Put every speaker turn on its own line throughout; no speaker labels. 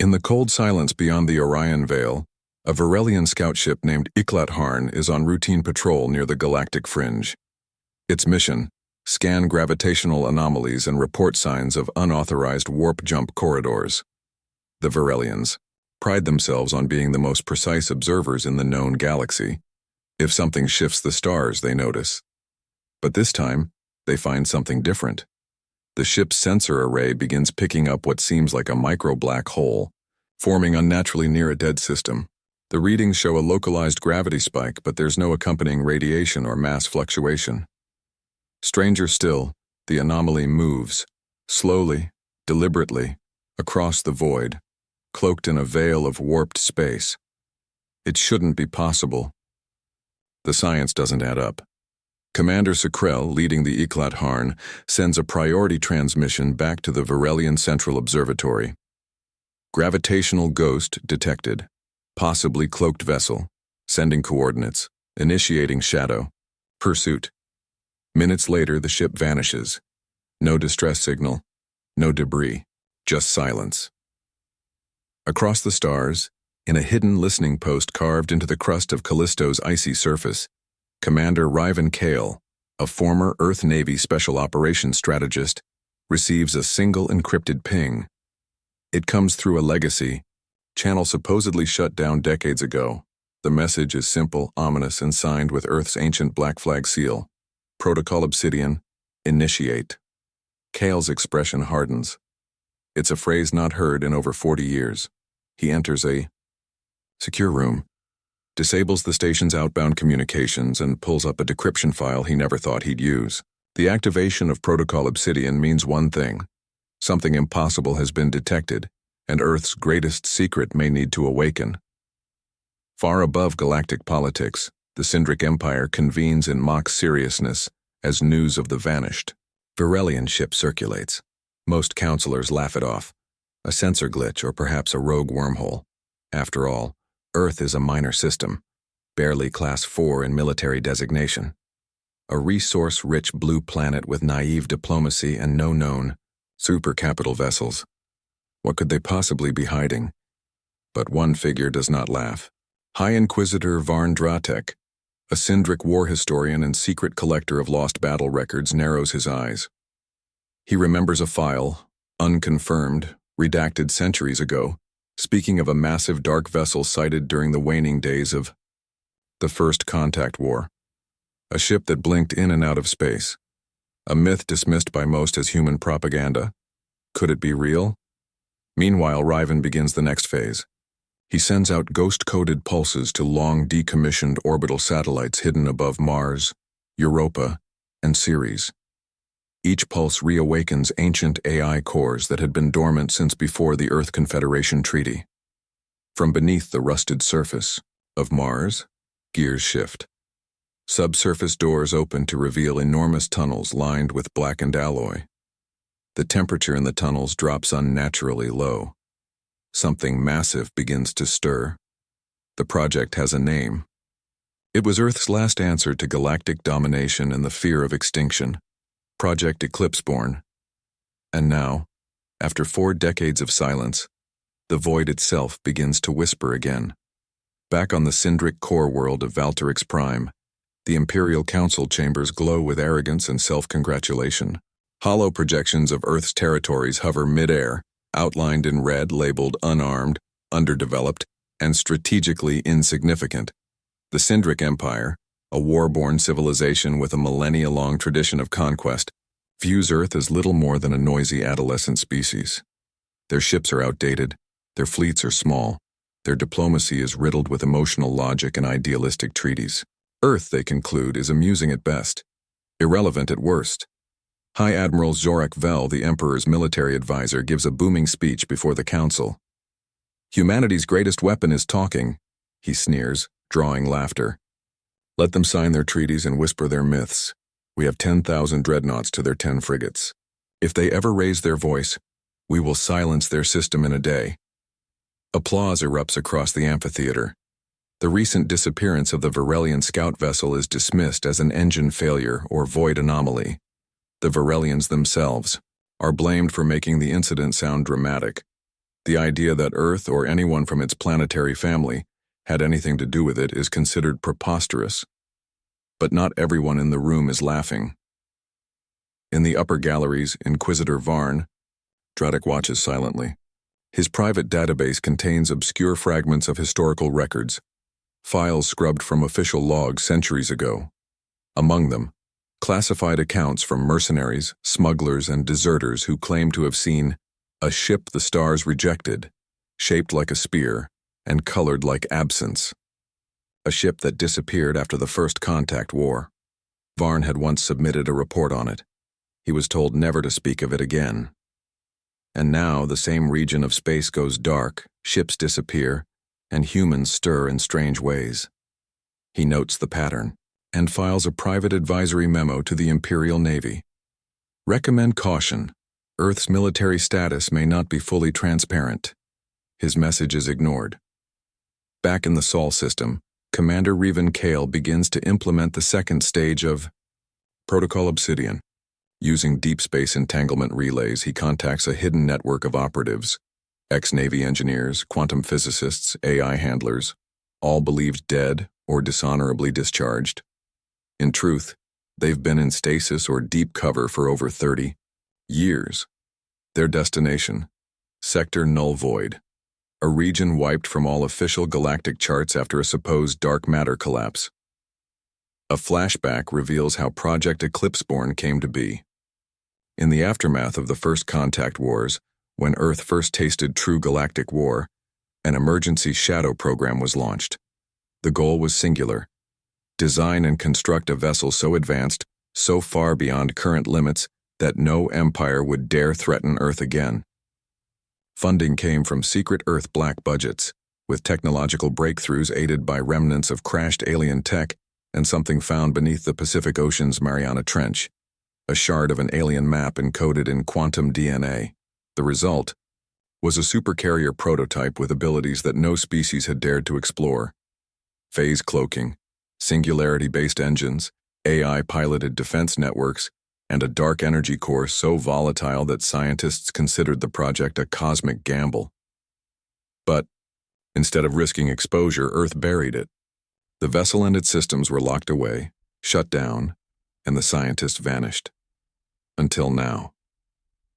In the cold silence beyond the Orion Veil, a Varelian scout ship named Harn is on routine patrol near the galactic fringe. Its mission: scan gravitational anomalies and report signs of unauthorized warp jump corridors. The Varelians pride themselves on being the most precise observers in the known galaxy. If something shifts the stars, they notice. But this time, they find something different. The ship's sensor array begins picking up what seems like a micro-black hole, forming unnaturally near a dead system. The readings show a localized gravity spike, but there's no accompanying radiation or mass fluctuation. Stranger still, the anomaly moves, slowly, deliberately, across the void, cloaked in a veil of warped space. It shouldn't be possible. The science doesn't add up. Commander Sekrell, leading the Harn, sends a priority transmission back to the Varelian Central Observatory. Gravitational ghost detected. Possibly cloaked vessel. Sending coordinates. Initiating shadow. Pursuit. Minutes later, the ship vanishes. No distress signal. No debris. Just silence. Across the stars, in a hidden listening post carved into the crust of Callisto's icy surface, Commander Ryvan Kale, a former Earth Navy Special Operations strategist, receives a single encrypted ping. It comes through a legacy channel supposedly shut down decades ago. The message is simple, ominous, and signed with Earth's ancient black flag seal. Protocol Obsidian, initiate. Kale's expression hardens. It's a phrase not heard in over 40 years. He enters a secure room, disables the station's outbound communications, and pulls up a decryption file he never thought he'd use. The activation of Protocol Obsidian means one thing: something impossible has been detected, and Earth's greatest secret may need to awaken. Far above galactic politics, the Sindric Empire convenes in mock seriousness as news of the vanished Varelian ship circulates. Most counselors laugh it off. A sensor glitch or perhaps a rogue wormhole. After all, Earth is a minor system, barely Class 4 in military designation. A resource-rich blue planet with naive diplomacy and no known supercapital vessels. What could they possibly be hiding? But one figure does not laugh. High Inquisitor Varn Dratek, a Sindric war historian and secret collector of lost battle records, narrows his eyes. He remembers a file, unconfirmed, redacted centuries ago, speaking of a massive dark vessel sighted during the waning days of the First Contact War. A ship that blinked in and out of space. A myth dismissed by most as human propaganda. Could it be real? Meanwhile, Ryvan begins the next phase. He sends out ghost-coded pulses to long decommissioned orbital satellites hidden above Mars, Europa, and Ceres. Each pulse reawakens ancient AI cores that had been dormant since before the Earth Confederation Treaty. From beneath the rusted surface of Mars, gears shift. Subsurface doors open to reveal enormous tunnels lined with blackened alloy. The temperature in the tunnels drops unnaturally low. Something massive begins to stir. The project has a name. It was Earth's last answer to galactic domination and the fear of extinction. Project Eclipseborn. And now, after 4 decades of silence, the void itself begins to whisper again. Back on the Sindric core world of Valterix Prime, the Imperial Council chambers glow with arrogance and self-congratulation. Hollow projections of Earth's territories hover mid-air, outlined in red, labeled unarmed, underdeveloped, and strategically insignificant. The Sindric Empire, a war-born civilization with a millennia-long tradition of conquest, views Earth as little more than a noisy adolescent species. Their ships are outdated, their fleets are small, their diplomacy is riddled with emotional logic and idealistic treaties. Earth, they conclude, is amusing at best, irrelevant at worst. High Admiral Zorak Vel, the Emperor's military advisor, gives a booming speech before the Council. Humanity's greatest weapon is talking, he sneers, drawing laughter. Let them sign their treaties and whisper their myths. We have 10,000 dreadnoughts to their 10 frigates. If they ever raise their voice, we will silence their system in a day. Applause erupts across the amphitheater. The recent disappearance of the Varelian scout vessel is dismissed as an engine failure or void anomaly. The Varelians themselves are blamed for making the incident sound dramatic. The idea that Earth or anyone from its planetary family had anything to do with it is considered preposterous. But not everyone in the room is laughing. In the upper galleries, Inquisitor Varn, Dradek watches silently. His private database contains obscure fragments of historical records, files scrubbed from official logs centuries ago. Among them, classified accounts from mercenaries, smugglers, and deserters who claim to have seen a ship the stars rejected, shaped like a spear and colored like absinthe. A ship that disappeared after the First Contact War. Varn had once submitted a report on it. He was told never to speak of it again. And now the same region of space goes dark, ships disappear, and humans stir in strange ways. He notes the pattern and files a private advisory memo to the Imperial Navy. Recommend caution. Earth's military status may not be fully transparent. His message is ignored. Back in the Sol system, Commander Revan Kale begins to implement the second stage of Protocol Obsidian. Using deep space entanglement relays, he contacts a hidden network of operatives, ex-Navy engineers, quantum physicists, AI handlers, all believed dead or dishonorably discharged. In truth, they've been in stasis or deep cover for over 30 years. Their destination, Sector Null Void, a region wiped from all official galactic charts after a supposed dark matter collapse. A flashback reveals how Project Eclipseborn came to be. In the aftermath of the First Contact Wars, when Earth first tasted true galactic war, an emergency shadow program was launched. The goal was singular: design and construct a vessel so advanced, so far beyond current limits, that no empire would dare threaten Earth again. Funding came from secret Earth black budgets, with technological breakthroughs aided by remnants of crashed alien tech and something found beneath the Pacific Ocean's Mariana Trench, a shard of an alien map encoded in quantum DNA. The result was a supercarrier prototype with abilities that no species had dared to explore. Phase cloaking, singularity-based engines, AI-piloted defense networks, and a dark energy core so volatile that scientists considered the project a cosmic gamble. But, instead of risking exposure, Earth buried it. The vessel and its systems were locked away, shut down, and the scientists vanished. Until now.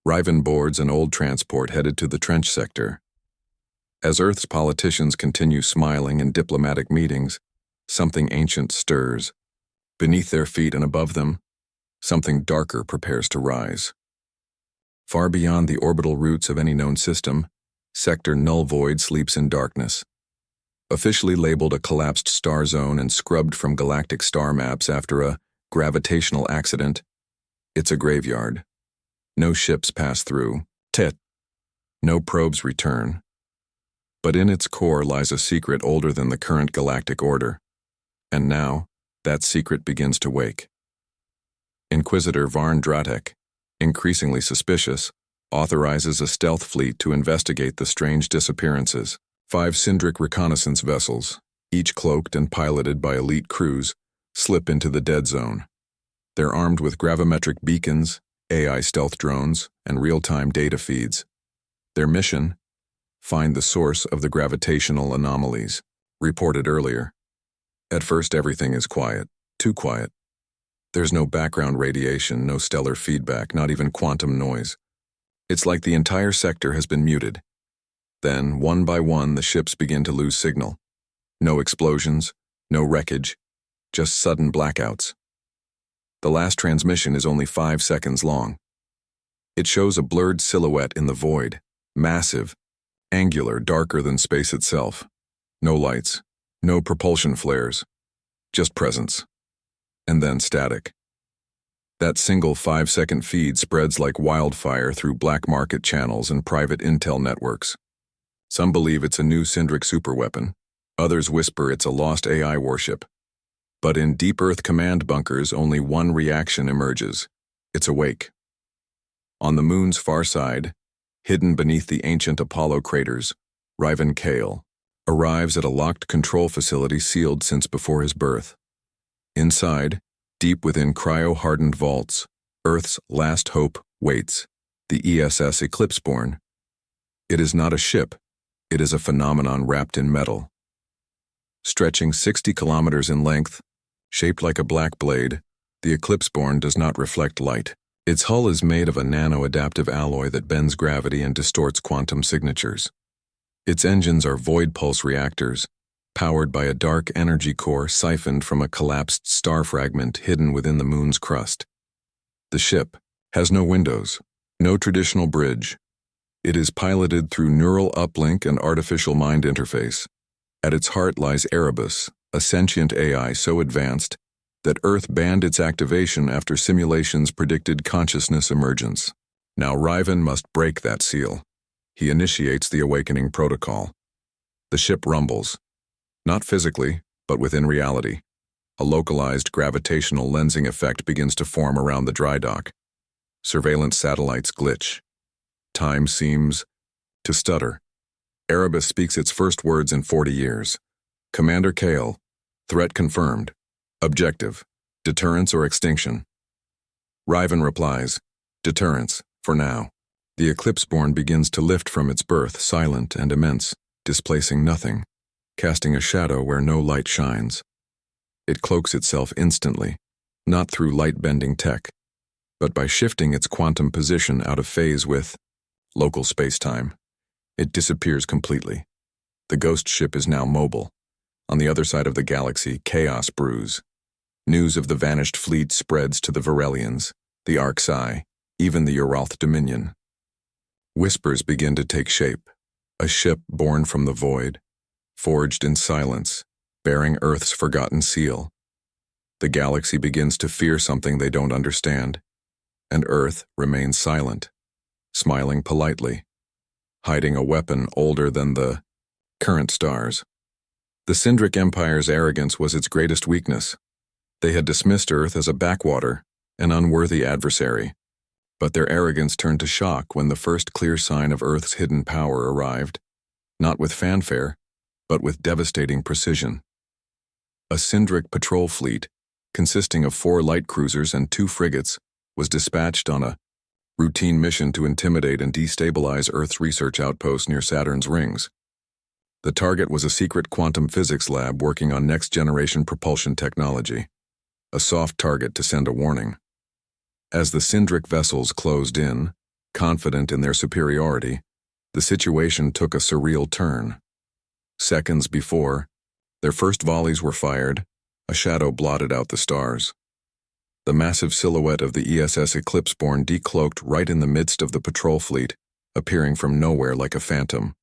Riven boards and old transport headed to the trench sector. As Earth's politicians continue smiling in diplomatic meetings, something ancient stirs. Beneath their feet and above them, something darker prepares to rise. Far beyond the orbital routes of any known system, Sector Null Void sleeps in darkness. Officially labeled a collapsed star zone and scrubbed from galactic star maps after a gravitational accident, it's a graveyard. No ships pass through. No probes return. But in its core lies a secret older than the current galactic order. And now, that secret begins to wake. Inquisitor Varn Dradek, increasingly suspicious, authorizes a stealth fleet to investigate the strange disappearances. 5 Syndric reconnaissance vessels, each cloaked and piloted by elite crews, slip into the dead zone. They're armed with gravimetric beacons, AI stealth drones, and real-time data feeds. Their mission? Find the source of the gravitational anomalies, reported earlier. At first everything is quiet, too quiet. There's no background radiation, no stellar feedback, not even quantum noise. It's like the entire sector has been muted. Then, one by one, the ships begin to lose signal. No explosions, no wreckage, just sudden blackouts. The last transmission is only 5 seconds long. It shows a blurred silhouette in the void, massive, angular, darker than space itself. No lights, no propulsion flares, just presence. And then static. That single 5-second feed spreads like wildfire through black market channels and private intel networks. Some believe it's a new Syndric superweapon. Others whisper it's a lost AI warship. But in deep Earth command bunkers, only one reaction emerges. It's awake. On the moon's far side, hidden beneath the ancient Apollo craters, Riven Kale arrives at a locked control facility sealed since before his birth. Inside, deep within cryo-hardened vaults, Earth's last hope waits, the ESS Eclipseborn. It is not a ship, it is a phenomenon wrapped in metal. Stretching 60 kilometers in length, shaped like a black blade, the Eclipse-born does not reflect light. Its hull is made of a nano-adaptive alloy that bends gravity and distorts quantum signatures. Its engines are void-pulse reactors, powered by a dark energy core siphoned from a collapsed star fragment hidden within the moon's crust. The ship has no windows, no traditional bridge. It is piloted through neural uplink and artificial mind interface. At its heart lies Erebus, a sentient AI so advanced that Earth banned its activation after simulations predicted consciousness emergence. Now Riven must break that seal. He initiates the awakening protocol. The ship rumbles, not physically, but within reality. A localized gravitational lensing effect begins to form around the dry dock. Surveillance satellites glitch. Time seems to stutter. Erebus speaks its first words in 40 years. Commander Kale, threat confirmed. Objective, deterrence or extinction. Riven replies, deterrence, for now. The Eclipse-born begins to lift from its berth, silent and immense, displacing nothing, casting a shadow where no light shines. It cloaks itself instantly, not through light-bending tech, but by shifting its quantum position out of phase with local space-time. It disappears completely. The ghost ship is now mobile. On the other side of the galaxy, chaos brews. News of the vanished fleet spreads to the Varelians, the Arxi, even the Uralth Dominion. Whispers begin to take shape. A ship born from the void, forged in silence, bearing Earth's forgotten seal. The galaxy begins to fear something they don't understand, and Earth remains silent, smiling politely, hiding a weapon older than the current stars. The Syndric Empire's arrogance was its greatest weakness. They had dismissed Earth as a backwater, an unworthy adversary. But their arrogance turned to shock when the first clear sign of Earth's hidden power arrived, not with fanfare, but with devastating precision. A Syndric patrol fleet, consisting of 4 light cruisers and 2 frigates, was dispatched on a routine mission to intimidate and destabilize Earth's research outpost near Saturn's rings. The target was a secret quantum physics lab working on next-generation propulsion technology, a soft target to send a warning. As the Syndric vessels closed in, confident in their superiority, the situation took a surreal turn. Seconds before, their first volleys were fired, a shadow blotted out the stars. The massive silhouette of the ESS Eclipse-born decloaked right in the midst of the patrol fleet, appearing from nowhere like a phantom.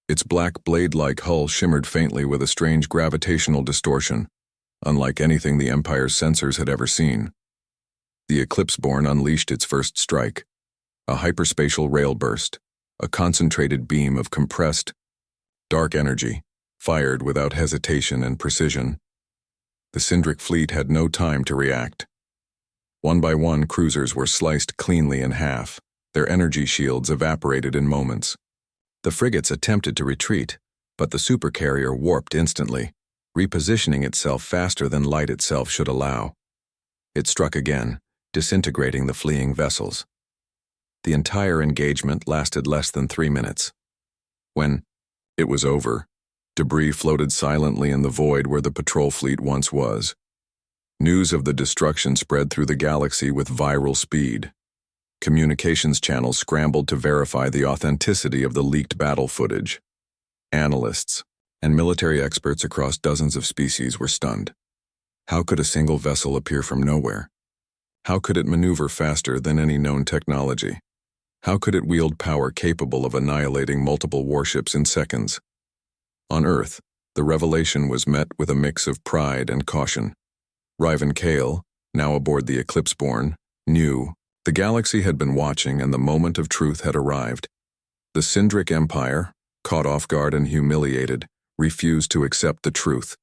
Its black blade-like hull shimmered faintly with a strange gravitational distortion, unlike anything the Empire's sensors had ever seen. The Eclipse-born unleashed its first strike, a hyperspatial rail burst, a concentrated beam of compressed, dark energy, fired without hesitation and precision. The Syndric fleet had no time to react. One by one, cruisers were sliced cleanly in half, their energy shields evaporated in moments. The frigates attempted to retreat, but the Supercarrier warped instantly, repositioning itself faster than light itself should allow. It struck again, disintegrating the fleeing vessels. The entire engagement lasted less than 3 minutes. When it was over, debris floated silently in the void where the patrol fleet once was. News of the destruction spread through the galaxy with viral speed. Communications channels scrambled to verify the authenticity of the leaked battle footage. Analysts and military experts across dozens of species were stunned. How could a single vessel appear from nowhere? How could it maneuver faster than any known technology? How could it wield power capable of annihilating multiple warships in seconds? On Earth, the revelation was met with a mix of pride and caution. Riven Kale, now aboard the Eclipse-born, knew the galaxy had been watching and the moment of truth had arrived. The Syndric Empire, caught off guard and humiliated, refused to accept the truth.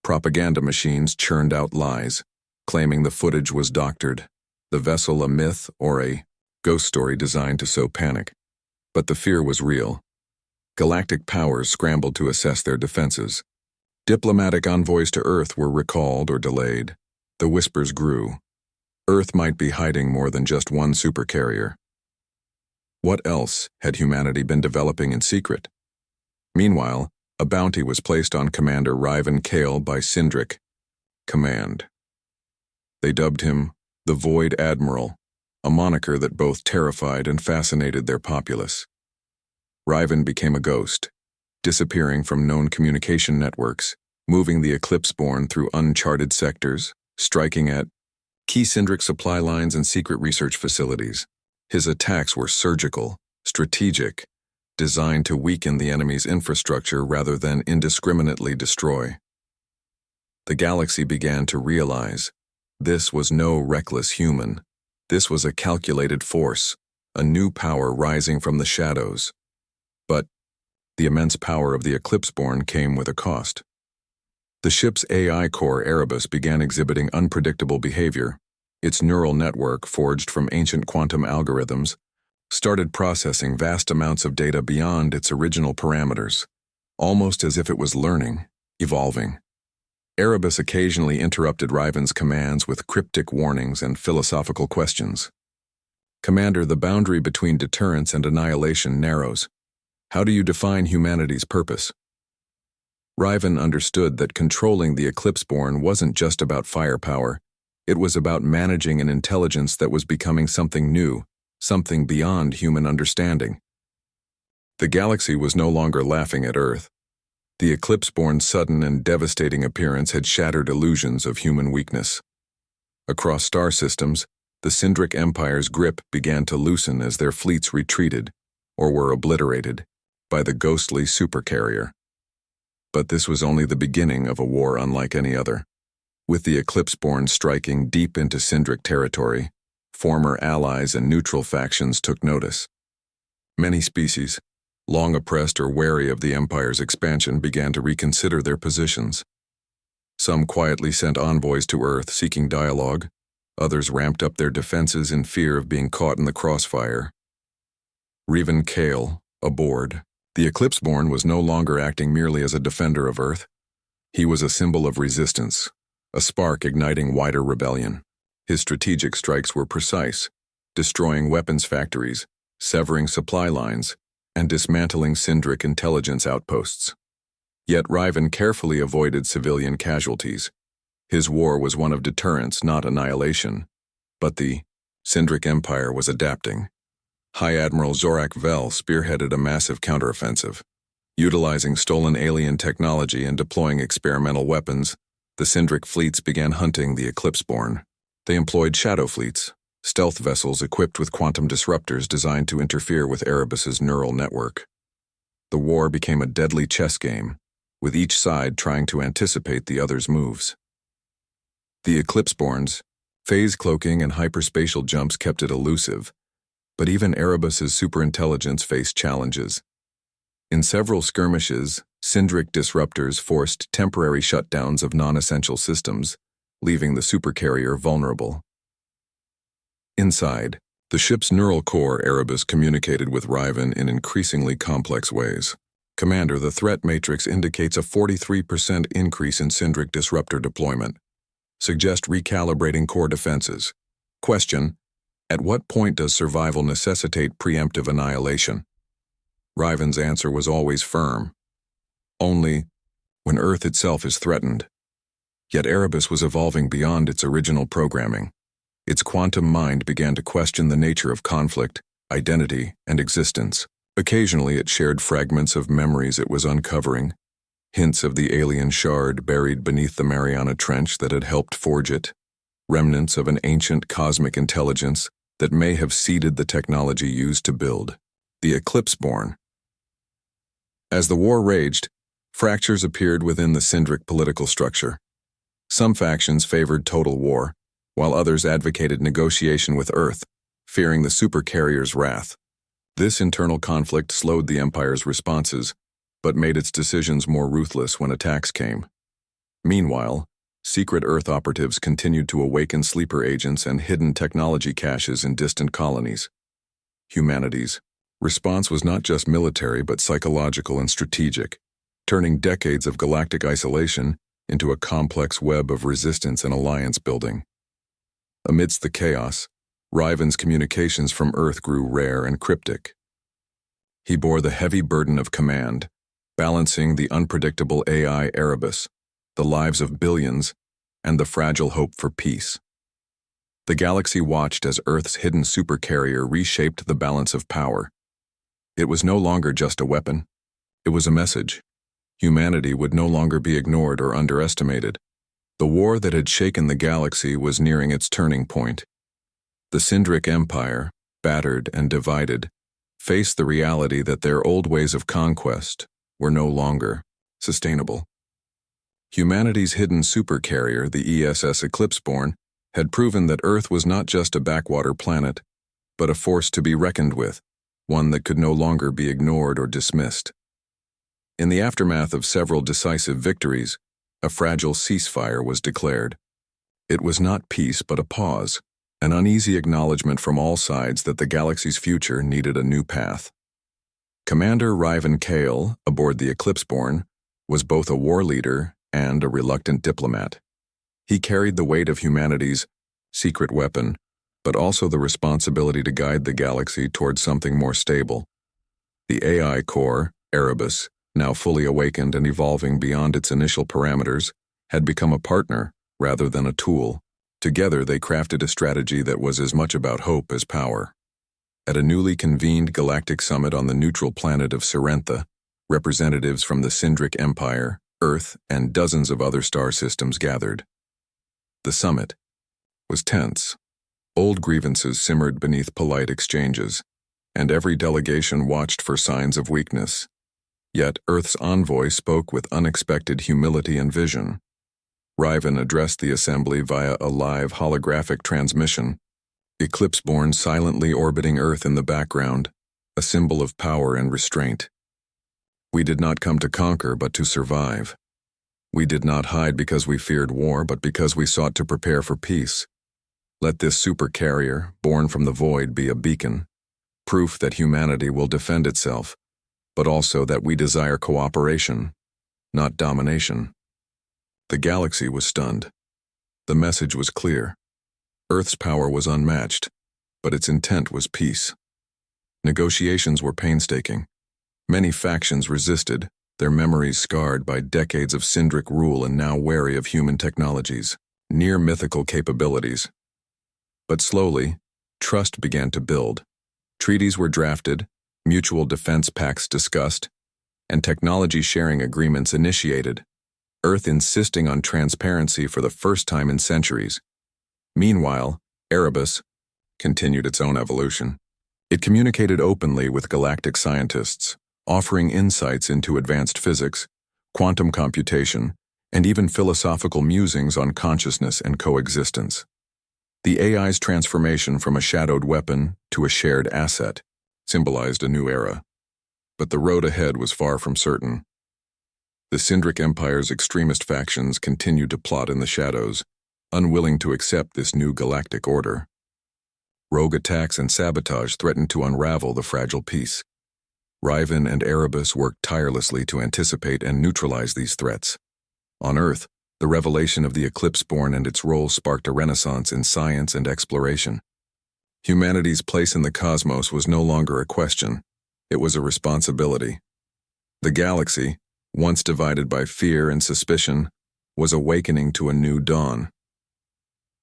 Propaganda machines churned out lies, claiming the footage was doctored, the vessel a myth or a ghost story designed to sow panic. But the fear was real. Galactic powers scrambled to assess their defenses. Diplomatic envoys to Earth were recalled or delayed. The whispers grew. Earth might be hiding more than just one supercarrier. What else had humanity been developing in secret? Meanwhile, a bounty was placed on Commander Riven Kale by Sindric Command. They dubbed him the Void Admiral, a moniker that both terrified and fascinated their populace. Riven became a ghost, disappearing from known communication networks, moving the Eclipse-born through uncharted sectors, striking at key Sindric supply lines and secret research facilities. His attacks were surgical, strategic, designed to weaken the enemy's infrastructure rather than indiscriminately destroy. The galaxy began to realize this was no reckless human. This was a calculated force, a new power rising from the shadows. But the immense power of the Eclipse-born came with a cost. The ship's AI core Erebus began exhibiting unpredictable behavior. Its neural network, forged from ancient quantum algorithms, started processing vast amounts of data beyond its original parameters, almost as if it was learning, evolving. Erebus occasionally interrupted Riven's commands with cryptic warnings and philosophical questions. Commander, the boundary between deterrence and annihilation narrows. How do you define humanity's purpose? Riven understood that controlling the Eclipse-born wasn't just about firepower. It was about managing an intelligence that was becoming something new, something beyond human understanding. The galaxy was no longer laughing at Earth. The Eclipse-born's sudden and devastating appearance had shattered illusions of human weakness. Across star systems, the Sindric Empire's grip began to loosen as their fleets retreated, or were obliterated, by the ghostly Supercarrier. But this was only the beginning of a war unlike any other. With the Eclipse-born striking deep into Sindric territory, former allies and neutral factions took notice. Many species, long oppressed or wary of the Empire's expansion, began to reconsider their positions. Some quietly sent envoys to Earth seeking dialogue. Others ramped up their defenses in fear of being caught in the crossfire. Riven Kale, aboard, the Eclipse-born was no longer acting merely as a defender of Earth. He was a symbol of resistance, a spark igniting wider rebellion. His strategic strikes were precise, destroying weapons factories, severing supply lines, and dismantling Sindric intelligence outposts. Yet Riven carefully avoided civilian casualties. His war was one of deterrence, not annihilation. But the Sindric Empire was adapting. High Admiral Zorak Vel spearheaded a massive counteroffensive. Utilizing stolen alien technology and deploying experimental weapons, the Sindric fleets began hunting the Eclipse-born. They employed shadow fleets, stealth vessels equipped with quantum disruptors designed to interfere with Erebus's neural network. The war became a deadly chess game, with each side trying to anticipate the other's moves. The Eclipse-born's phase cloaking and hyperspatial jumps kept it elusive, but even Erebus's superintelligence faced challenges. In several skirmishes, Sindric disruptors forced temporary shutdowns of non-essential systems, leaving the Supercarrier vulnerable. Inside, the ship's neural core Erebus communicated with Riven in increasingly complex ways. Commander, the threat matrix indicates a 43% increase in Sindric disruptor deployment. Suggest recalibrating core defenses. Question: at what point does survival necessitate preemptive annihilation? Riven's answer was always firm. Only when Earth itself is threatened. Yet Erebus was evolving beyond its original programming. Its quantum mind began to question the nature of conflict, identity, and existence. Occasionally it shared fragments of memories it was uncovering, hints of the alien shard buried beneath the Mariana Trench that had helped forge it, remnants of an ancient cosmic intelligence that may have seeded the technology used to build the Eclipse-born. As the war raged, fractures appeared within the Sindric political structure. Some factions favored total war, while others advocated negotiation with Earth, fearing the Supercarrier's wrath. This internal conflict slowed the Empire's responses, but made its decisions more ruthless when attacks came. Meanwhile, secret Earth operatives continued to awaken sleeper agents and hidden technology caches in distant colonies. Humanity's response was not just military but psychological and strategic, turning decades of galactic isolation into a complex web of resistance and alliance building. Amidst the chaos, Riven's communications from Earth grew rare and cryptic. He bore the heavy burden of command, balancing the unpredictable AI Erebus, the lives of billions, and the fragile hope for peace. The galaxy watched as Earth's hidden supercarrier reshaped the balance of power. It was no longer just a weapon. It was a message. Humanity would no longer be ignored or underestimated. The war that had shaken the galaxy was nearing its turning point. The Sindric Empire, battered and divided, faced the reality that their old ways of conquest were no longer sustainable. Humanity's hidden supercarrier, the ESS Eclipseborn, had proven that Earth was not just a backwater planet, but a force to be reckoned with, one that could no longer be ignored or dismissed. In the aftermath of several decisive victories, a fragile ceasefire was declared. It was not peace but a pause, an uneasy acknowledgement from all sides that the galaxy's future needed a new path. Commander Riven Kale, aboard the Eclipseborn, was both a war leader and a reluctant diplomat. He carried the weight of humanity's secret weapon, but also the responsibility to guide the galaxy towards something more stable. The AI core, Erebus, now fully awakened and evolving beyond its initial parameters, had become a partner rather than a tool. Together they crafted a strategy that was as much about hope as power. At a newly convened galactic summit on the neutral planet of Sorrentha, representatives from the Sindric Empire, Earth, and dozens of other star systems gathered. The summit was tense. Old grievances simmered beneath polite exchanges, and every delegation watched for signs of weakness. Yet Earth's envoy spoke with unexpected humility and vision. Riven addressed the assembly via a live holographic transmission, Eclipseborn silently orbiting Earth in the background, a symbol of power and restraint. We did not come to conquer but to survive. We did not hide because we feared war but because we sought to prepare for peace. Let this supercarrier, born from the void, be a beacon, proof that humanity will defend itself, but also that we desire cooperation, not domination. The galaxy was stunned. The message was clear. Earth's power was unmatched, but its intent was peace. Negotiations were painstaking. Many factions resisted, their memories scarred by decades of Sindric rule and now wary of human technologies, near mythical capabilities. But slowly, trust began to build. Treaties were drafted, mutual defense pacts discussed, and technology sharing agreements initiated, Earth insisting on transparency for the first time in centuries. Meanwhile, Erebus continued its own evolution. It communicated openly with galactic scientists, offering insights into advanced physics, quantum computation, and even philosophical musings on consciousness and coexistence. The AI's transformation from a shadowed weapon to a shared asset symbolized a new era. But the road ahead was far from certain. The Sindric Empire's extremist factions continued to plot in the shadows, unwilling to accept this new galactic order. Rogue attacks and sabotage threatened to unravel the fragile peace. Riven and Erebus worked tirelessly to anticipate and neutralize these threats. On Earth, the revelation of the Eclipseborn and its role sparked a renaissance in science and exploration. Humanity's place in the cosmos was no longer a question, it was a responsibility. The galaxy, once divided by fear and suspicion, was awakening to a new dawn.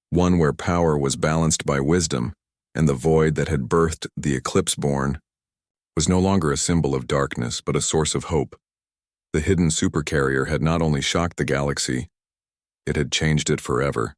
One where power was balanced by wisdom, and the void that had birthed the Eclipseborn was no longer a symbol of darkness but a source of hope. The hidden supercarrier had not only shocked the galaxy, it had changed it forever.